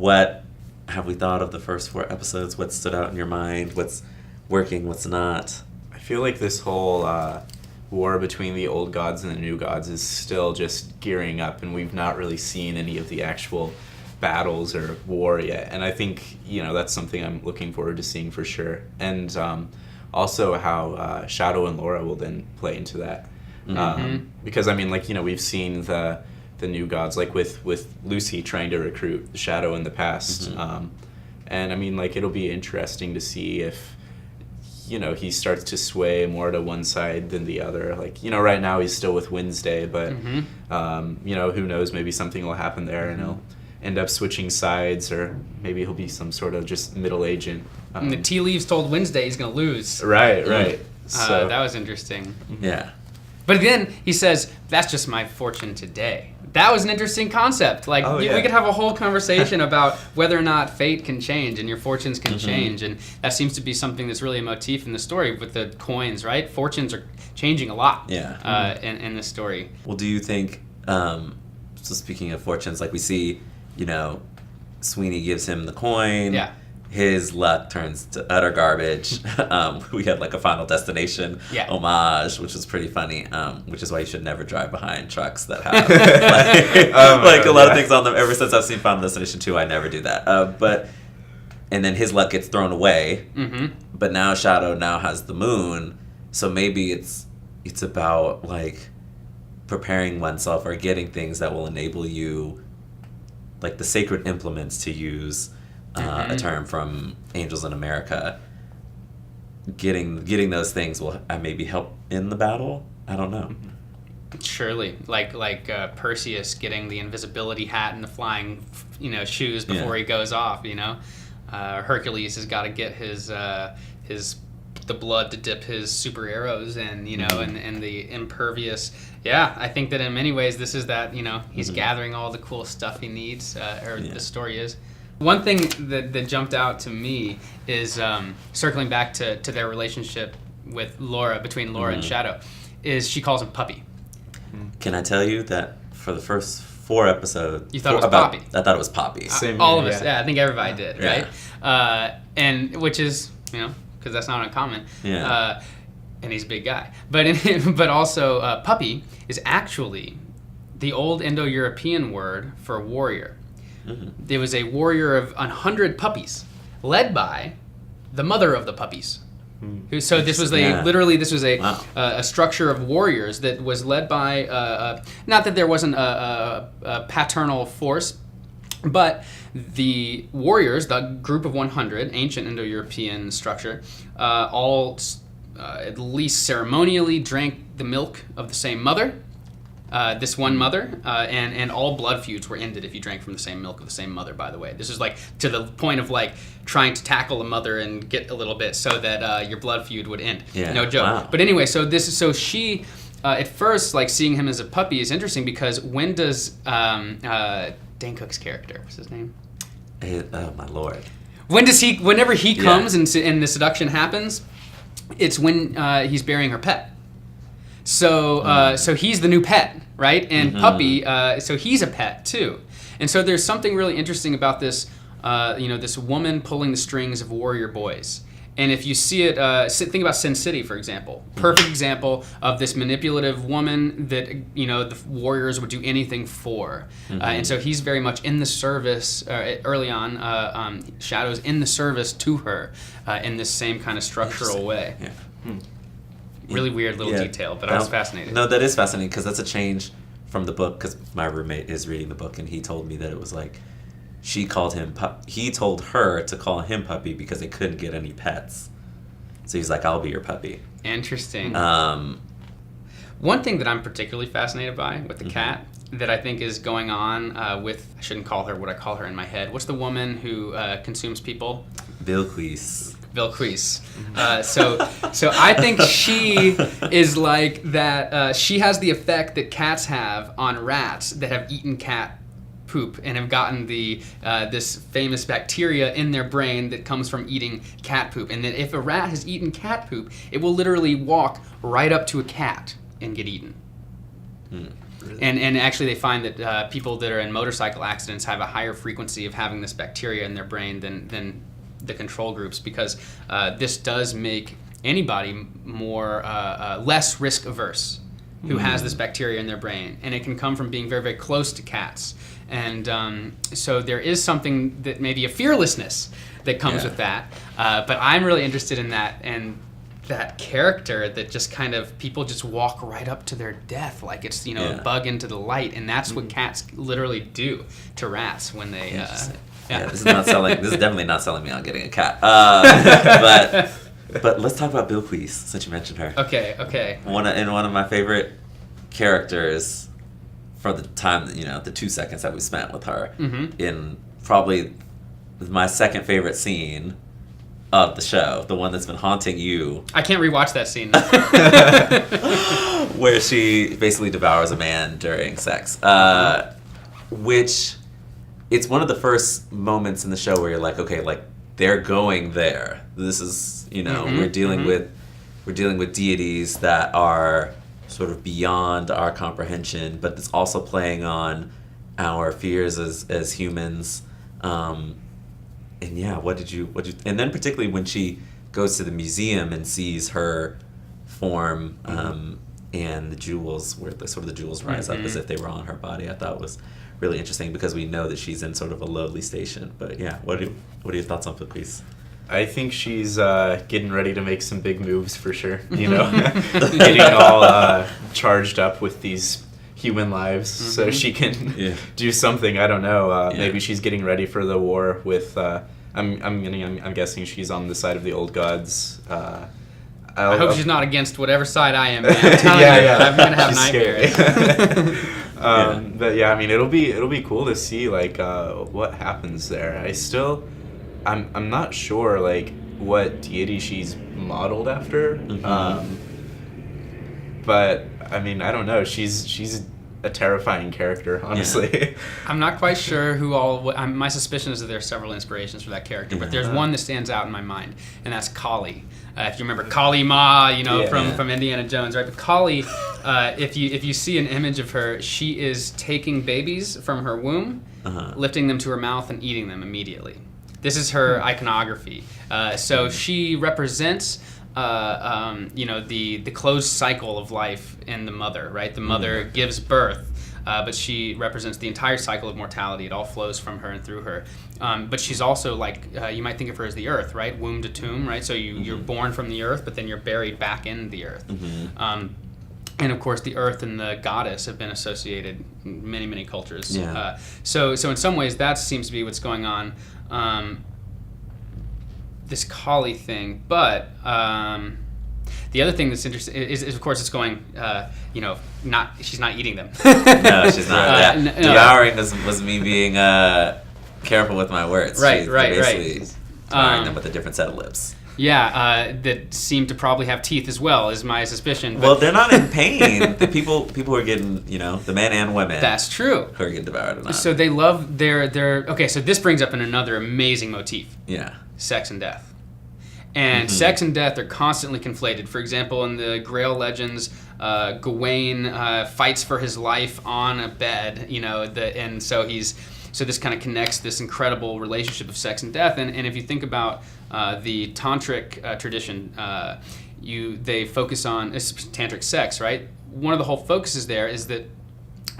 what have we thought of the first 4 episodes? What stood out in your mind? What's working? What's not? I feel like this whole war between the old gods and the new gods is still just gearing up, and we've not really seen any of the actual battles or war yet. And I think, that's something I'm looking forward to seeing for sure. And also how Shadow and Laura will then play into that. Because, we've seen the new gods, like with Lucy trying to recruit Shadow in the past. And, it'll be interesting to see if, he starts to sway more to one side than the other. Right now he's still with Wednesday, but, who knows, maybe something will happen there and he'll end up switching sides, or maybe he'll be some sort of just middle agent. And the tea leaves told Wednesday he's going to lose. Right. So that was interesting. Yeah. But then he says, that's just my fortune today. That was an interesting concept. We could have a whole conversation about whether or not fate can change and your fortunes can change. And that seems to be something that's really a motif in the story with the coins, right? Fortunes are changing a lot in this story. Well, do you think, so speaking of fortunes, we see, Sweeney gives him the coin. Yeah. His luck turns to utter garbage. We had a Final Destination homage, which is pretty funny, which is why you should never drive behind trucks that have a lot of things on them. Ever since I've seen Final Destination 2, I never do that. And then his luck gets thrown away, but now Shadow now has the moon, so maybe it's about preparing oneself or getting things that will enable you, the sacred implements, to use a term from Angels in America. Getting those things will maybe help in the battle. I don't know. Surely, like Perseus getting the invisibility hat and the flying, shoes before he goes off. Hercules has got to get his the blood to dip his super arrows in. And the impervious. Yeah, I think that in many ways this is that. He's gathering all the cool stuff he needs, the story is. One thing that jumped out to me is circling back to their relationship with Laura, between Laura and Shadow, is she calls him Puppy. Can I tell you that for the first 4 episodes... You thought it was Poppy? I thought it was Poppy. All of us, I think everybody did, right? And which is, because that's not uncommon. Yeah. And he's a big guy. But also, Puppy is actually the old Indo-European word for warrior. There was a warrior of 100 puppies, led by the mother of the puppies. So this was a structure of warriors that was led by not that there wasn't a paternal force, but the warriors, the group of 100, ancient Indo-European structure, all at least ceremonially drank the milk of the same mother. This one mother, and all blood feuds were ended if you drank from the same milk of the same mother, by the way. This is to the point of trying to tackle a mother and get a little bit so that your blood feud would end. Yeah. No joke. Wow. But anyway, so she, at first, seeing him as a puppy is interesting because when does Dane Cook's character, what's his name? Oh, my Lord. Whenever he comes and the seduction happens, it's when he's burying her pet. So he's the new pet, right? And Puppy, so he's a pet too. And so there's something really interesting about this, this woman pulling the strings of warrior boys. And if you see it, think about Sin City, for example. Perfect example of this manipulative woman that, the warriors would do anything for. And so he's very much in the service, early on, Shadow's in the service to her in this same kind of structural way. Yeah. Really weird little detail, but I was fascinated. No, that is fascinating because that's a change from the book, because my roommate is reading the book and he told me that it was she called him he told her to call him Puppy because they couldn't get any pets. So he's like, I'll be your puppy. Interesting. One thing that I'm particularly fascinated by with the cat that I think is going on with, I shouldn't call her what I call her in my head. What's the woman who consumes people? Vilquis. So I think she is like that. She has the effect that cats have on rats that have eaten cat poop and have gotten this famous bacteria in their brain that comes from eating cat poop. And that if a rat has eaten cat poop, it will literally walk right up to a cat and get eaten. Really? And actually they find that people that are in motorcycle accidents have a higher frequency of having this bacteria in their brain than the control groups, because this does make anybody more less risk averse who has this bacteria in their brain, and it can come from being very, very close to cats. And so there is something that maybe a fearlessness that comes with that, but I'm really interested in that, and that character that just kind of people just walk right up to their death like it's a bug into the light, and that's what cats literally do to rats when they this is definitely not selling me on getting a cat. But let's talk about Bilquis, since you mentioned her. Okay. One of my favorite characters for the time, the 2 seconds that we spent with her, in probably my second favorite scene of the show, the one that's been haunting you. I can't rewatch that scene. Where she basically devours a man during sex. Which, it's one of the first moments in the show where you're like, okay, like, they're going there. This is, we're dealing with deities that are sort of beyond our comprehension, but it's also playing on our fears as humans. And yeah, what did you, and then particularly when she goes to the museum and sees her form, and the jewels, where the jewels rise up as if they were on her body, I thought was really interesting, because we know that she's in sort of a lowly station. But yeah, what are your thoughts on Bilquis? I think she's getting ready to make some big moves for sure. Getting all charged up with these human lives, so she can do something. I don't know. Maybe she's getting ready for the war with. I'm guessing she's on the side of the old gods. I hope she's not against whatever side I am. Man. I'm telling you, I'm gonna have nightmares. But yeah, I mean, it'll be cool to see like what happens there. I'm not sure like what deity she's modeled after. But I mean, I don't know. She's a terrifying character, honestly. Yeah. I'm not quite sure who all. My suspicion is that there are several inspirations for that character, but there's one that stands out in my mind, and that's Kali. If you remember Kali Ma, from Indiana Jones, right? But Kali, if you see an image of her, she is taking babies from her womb, lifting them to her mouth, and eating them immediately. This is her iconography. So she represents. The closed cycle of life in the mother, right? The mother gives birth, but she represents the entire cycle of mortality. It all flows from her and through her. But she's also like, you might think of her as the earth, right? Womb to tomb, right? So you're born from the earth, but then you're buried back in the earth. And of course, the earth and the goddess have been associated in many, many cultures. Yeah. So in some ways, that seems to be what's going on. This Kali thing, but the other thing that's interesting is of course it's going, she's not eating them. No, she's not. Devouring was me being careful with my words. Right. Devouring them with a different set of lips. Yeah, that seem to probably have teeth as well, is my suspicion. Well, they're not in pain. The people who are getting, the men and women. That's true. Who are getting devoured or not. So they love their. Okay, so this brings up another amazing motif. Yeah. Sex and death. And sex and death are constantly conflated. For example, in the Grail legends, Gawain fights for his life on a bed, so this kind of connects this incredible relationship of sex and death. And if you think about the tantric tradition, they focus on tantric sex, right? One of the whole focuses there is that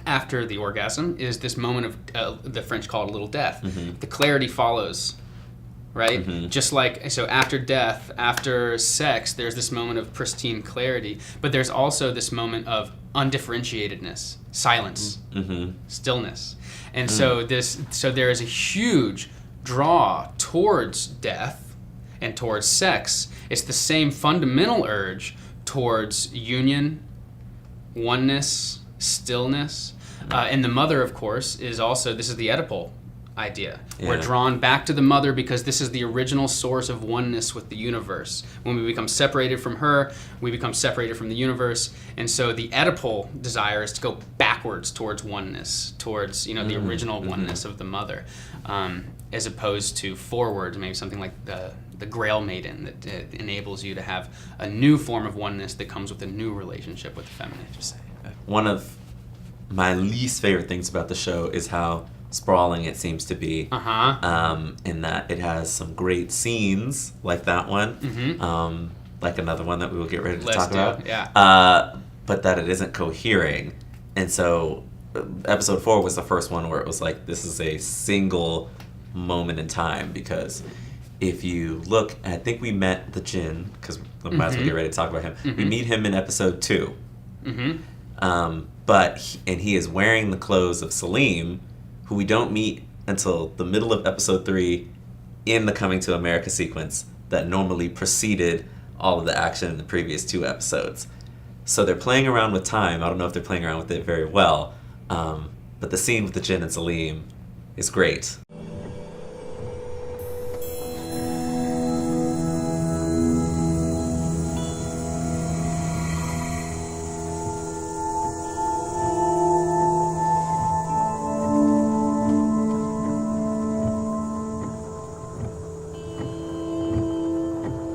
after the orgasm is this moment of the French call it a little death. The clarity follows. Right? Just like, so after death, after sex, there's this moment of pristine clarity, but there's also this moment of undifferentiatedness, silence, stillness. And so there is a huge draw towards death and towards sex. It's the same fundamental urge towards union, oneness, stillness. And the mother, of course, is also, this is the Oedipal idea. Yeah. We're drawn back to the mother because this is the original source of oneness with the universe. When we become separated from her, we become separated from the universe. And so the Oedipal desire is to go backwards towards oneness, towards the original oneness of the mother, as opposed to forward, maybe something like the Grail Maiden that enables you to have a new form of oneness that comes with a new relationship with the feminine. One of my least favorite things about the show is how sprawling it seems to be. In that it has some great scenes like that one, like another one that we will get ready to talk about. Yeah. But that it isn't cohering, and so episode 4 was the first one where it was like, this is a single moment in time, because if you look, I think we met the Jinn, because we might as well get ready to talk about him. We meet him in episode 2. And he is wearing the clothes of Salim, who we don't meet until the middle of episode 3 in the Coming to America sequence that normally preceded all of the action in the previous 2 episodes. So they're playing around with time. I don't know if they're playing around with it very well, but the scene with the Jinn and Salim is great.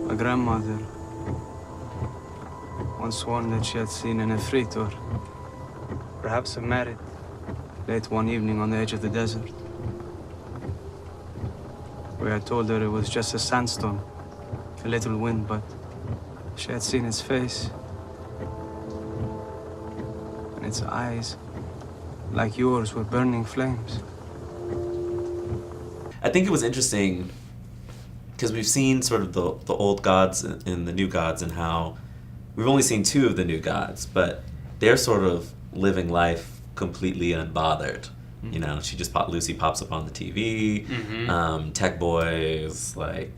My grandmother once sworn that she had seen an Ifrit, or perhaps a Marid, late one evening on the edge of the desert. We had told her it was just a sandstorm, a little wind, but she had seen its face and its eyes, like yours, were burning flames. I think it was interesting because we've seen sort of the old gods and the new gods, and how we've only seen 2 of the new gods, but they're sort of living life completely unbothered. You know, Lucy pops up on the TV. Tech Boy is like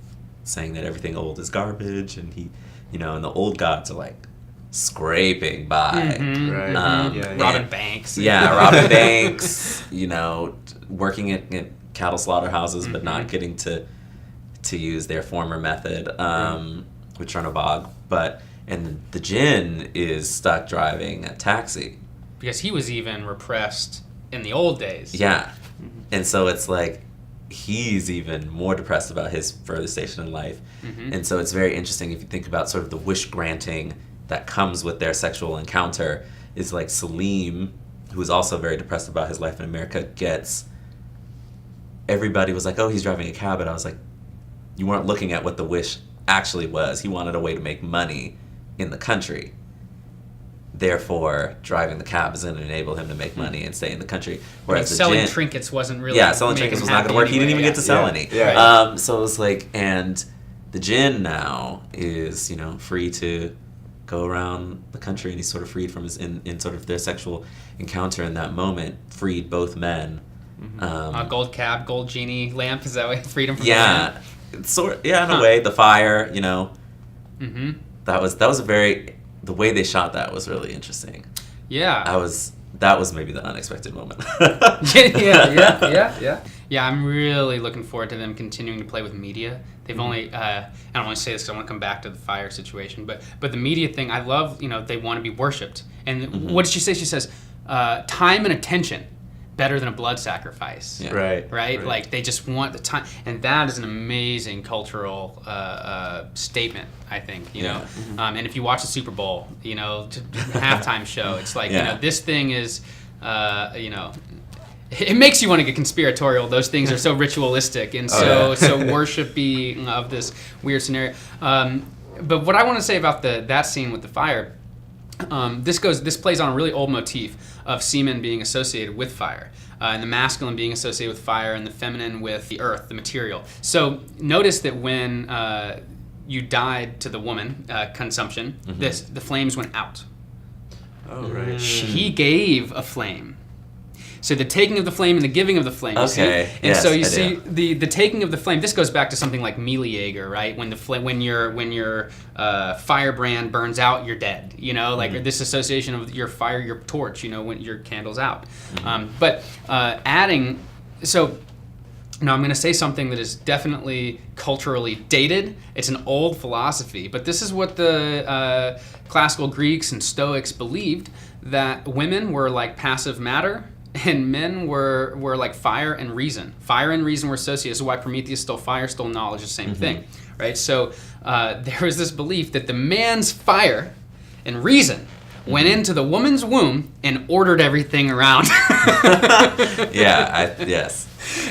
saying that everything old is garbage, and and the old gods are like scraping by. Robin Banks. Yeah, Robin Banks. Working at cattle slaughterhouses, but not getting to use their former method with Chernobog. And the Jinn is stuck driving a taxi. Because he was even repressed in the old days. Yeah. And so it's like he's even more depressed about his further station in life. And so it's very interesting if you think about sort of the wish granting that comes with their sexual encounter, is like Salim, who is also very depressed about his life in America, everybody was like, oh, he's driving a cab. And I was like, you weren't looking at what the wish actually was. He wanted a way to make money in the country. Therefore, driving the cab is going to enable him to make money and stay in the country. Whereas selling trinkets wasn't really... Yeah, selling trinkets was not going to work. Anyway. He didn't even get to sell any. Yeah. So it was like, and the Jinn now is, free to go around the country, and he's sort of freed from in sort of their sexual encounter in that moment, freed both men. Gold cab, gold genie lamp, is that way? Freedom from in a way, the fire, That was the way they shot that was really interesting. Yeah. That was maybe the unexpected moment. Yeah, I'm really looking forward to them continuing to play with media. They've only, I don't want to say this because I want to come back to the fire situation, but the media thing, I love, they want to be worshipped. And what did she say? She says, time and attention better than a blood sacrifice. Yeah. Right? Like they just want the time, and that is an amazing cultural statement, I think. And if you watch the Super Bowl, halftime show, it's like this thing is, it makes you want to get conspiratorial. Those things are so ritualistic and so worshipy of this weird scenario. But what I want to say about that scene with the fire. This plays on a really old motif of semen being associated with fire, and the masculine being associated with fire, and the feminine with the earth, the material. So notice that when you died to the woman consumption, the flames went out. Oh, right. He gave a flame. So the taking of the flame and the giving of the flame. Okay. And so you see the taking of the flame. This goes back to something like Meleager, right? When your firebrand burns out, you're dead. Like this association of your fire, your torch. When your candle's out. But adding, so now I'm going to say something that is definitely culturally dated. It's an old philosophy, but this is what the classical Greeks and Stoics believed, that women were like passive matter. And men were like fire and reason. Fire and reason were associated. This is why Prometheus stole fire, stole knowledge, the same thing, right? So there was this belief that the man's fire and reason went into the woman's womb and ordered everything around. Yes.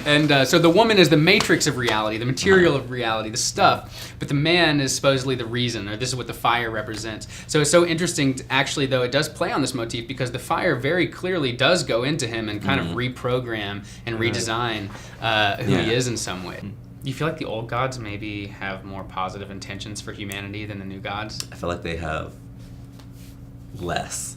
And so the woman is the matrix of reality, the material of reality, the stuff. But the man is supposedly the reason, or this is what the fire represents. So it's so interesting, actually, though, it does play on this motif because the fire very clearly does go into him and kind of reprogram and redesign who he is in some way. Do you feel like the old gods maybe have more positive intentions for humanity than the new gods? I feel like they have less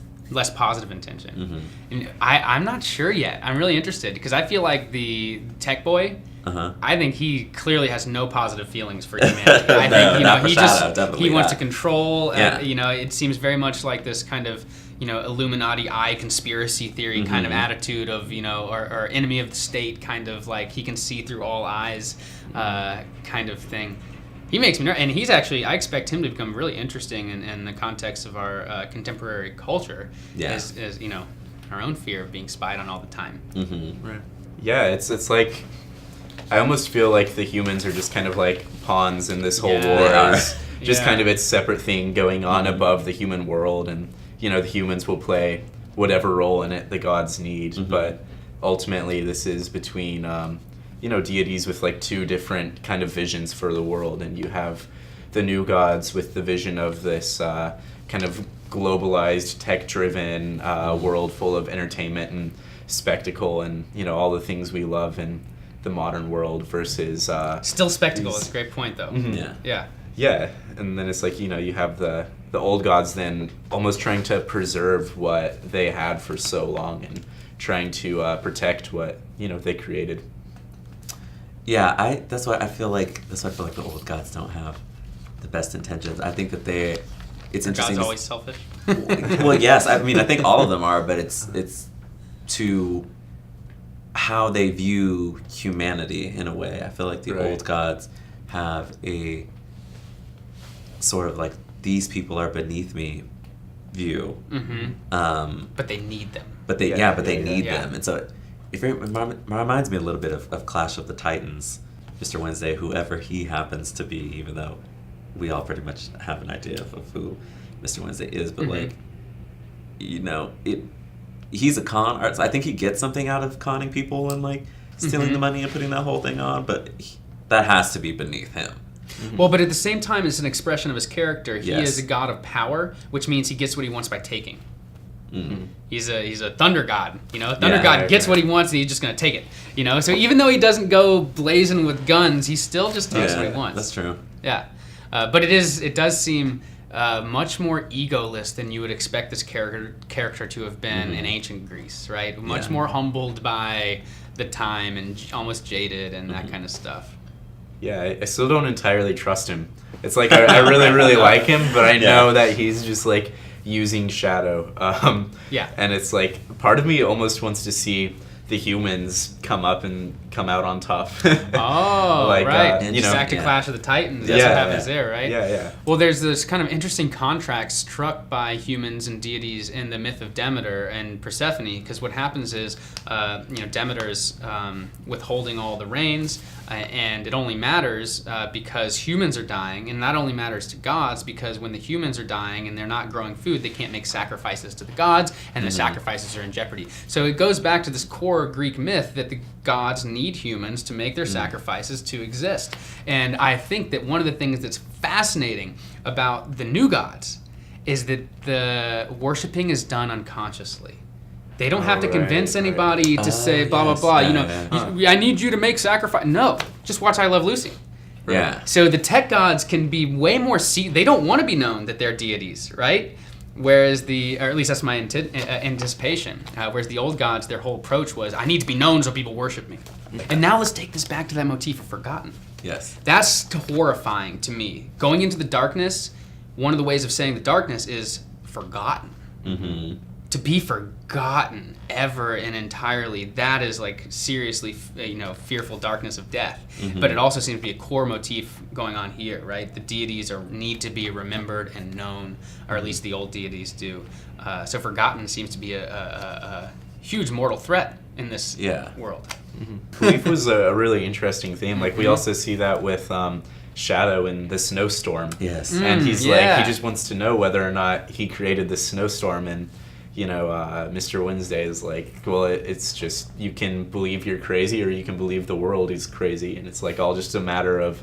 positive intention. And I'm not sure yet. I'm really interested because I feel like the tech boy, I think he clearly has no positive feelings for humanity. I think he wants to control. It seems very much like this kind of Illuminati eye conspiracy theory kind of attitude of or enemy of the state kind of like he can see through all eyes kind of thing. He makes me nervous, and he's actually, I expect him to become really interesting in the context of our contemporary culture, as our own fear of being spied on all the time. Right. Yeah, it's like, I almost feel like the humans are just kind of like pawns in this whole war. It's just kind of its separate thing going on above the human world, and the humans will play whatever role in it the gods need, but ultimately this is between deities with like two different kind of visions for the world, and you have the new gods with the vision of this kind of globalized, tech-driven world full of entertainment and spectacle and all the things we love in the modern world versus still spectacle. That's a great point, though. Yeah, and then it's like you have the old gods then almost trying to preserve what they had for so long and trying to protect what they created. Yeah, that's why I feel like the old gods don't have the best intentions. I think that it's interesting. God's always selfish. Well, yes. I mean, I think all of them are, but it's to how they view humanity in a way. I feel like the old gods have a sort of like these people are beneath me view. But they need them. But they need them, and so. It reminds me a little bit of Clash of the Titans, Mr. Wednesday, whoever he happens to be, even though we all pretty much have an idea of who Mr. Wednesday is. But, he's a con artist. I think he gets something out of conning people and, like, stealing the money and putting that whole thing on, but that has to be beneath him. Well, but at the same time, it's an expression of his character. He is a god of power, which means he gets what he wants by taking. He's a thunder god, Thunder god gets what he wants and he's just going to take it, So even though he doesn't go blazing with guns, he still just takes what he wants. That's true. Yeah. But it does seem much more egoless than you would expect this character to have been in ancient Greece, right? Much more humbled by the time and almost jaded and that kind of stuff. Yeah, I still don't entirely trust him. It's like I really, really like him, but I know that he's just like using shadow. And it's like part of me almost wants to see the humans come up and come out on top. Right. Back to Clash of the Titans. That's what happens there, right? Yeah. Well, there's this kind of interesting contract struck by humans and deities in the myth of Demeter and Persephone, because what happens is, Demeter's withholding all the rains, and it only matters because humans are dying, and that only matters to gods because when the humans are dying and they're not growing food, they can't make sacrifices to the gods, and the sacrifices are in jeopardy. So it goes back to this core Greek myth that the gods need humans to make their sacrifices to exist. And I think that one of the things that's fascinating about the new gods is that the worshiping is done unconsciously. They don't have to convince anybody to say blah, blah, blah. I need you to make sacrifice. No, just watch I Love Lucy. Right? Yeah. So the tech gods can be way more, they don't want to be known that they're deities, right? Whereas or at least that's my anticipation. Whereas the old gods, their whole approach was, I need to be known so people worship me. And now let's take this back to that motif of forgotten. Yes. That's horrifying to me. Going into the darkness, one of the ways of saying the darkness is forgotten. To be forgotten ever and entirely, that is like seriously, fearful darkness of death. But it also seems to be a core motif going on here, right? The deities need to be remembered and known, or at least the old deities do. So forgotten seems to be a huge mortal threat in this world. Belief was a really interesting theme. Like we also see that with shadow in the snowstorm. Yes. And he's yeah. like, he just wants to know whether or not he created this snowstorm. And, Mr. Wednesday is like, well, it's just, you can believe you're crazy or you can believe the world is crazy. And it's like all just a matter of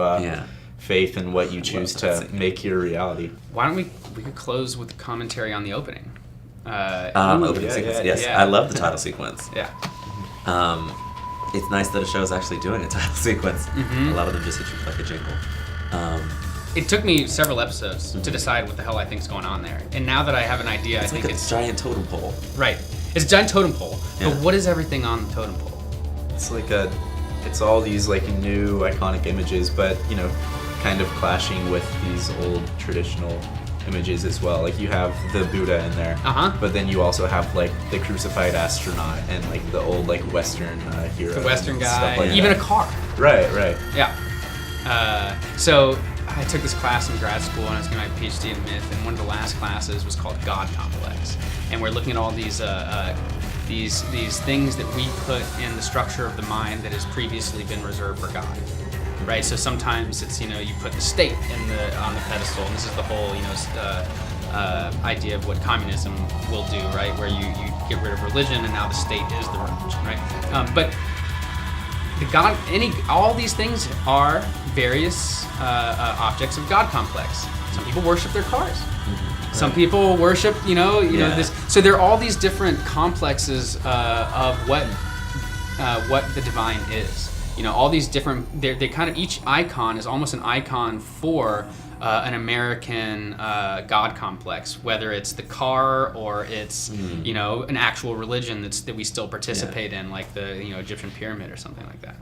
faith and what you choose to make your reality. Why don't we could close with a commentary on the opening. Opening sequence. Yes, I love the title sequence. Yeah. It's nice that a show is actually doing a title sequence. Mm-hmm. A lot of them just hit you with like a jingle. It took me several episodes to decide what the hell I think's going on there. And now that I have an idea, I think it's a giant totem pole. Right. It's a giant totem pole. Yeah. But what is everything on the totem pole? It's like it's all these like new iconic images, but kind of clashing with these old traditional images as well. Like you have the Buddha in there, but then you also have like the crucified astronaut and like the old like Western hero. The Western guy, like even that. a car. Right. Yeah. So I took this class in grad school and I was getting my PhD in myth, and one of the last classes was called God Complex, and we're looking at all these things that we put in the structure of the mind that has previously been reserved for God. Right, so sometimes it's you put the state on the pedestal, and this is the whole idea of what communism will do, right? Where you get rid of religion, and now the state is the religion, right? But all these things are various objects of God complex. Some people worship their cars. Mm-hmm. Some people worship, this. So there are all these different complexes of what the divine is. All these different, they kind of, each icon is almost an icon for an American God complex, whether it's the car or it's, an actual religion that we still participate in, like the, Egyptian pyramid or something like that.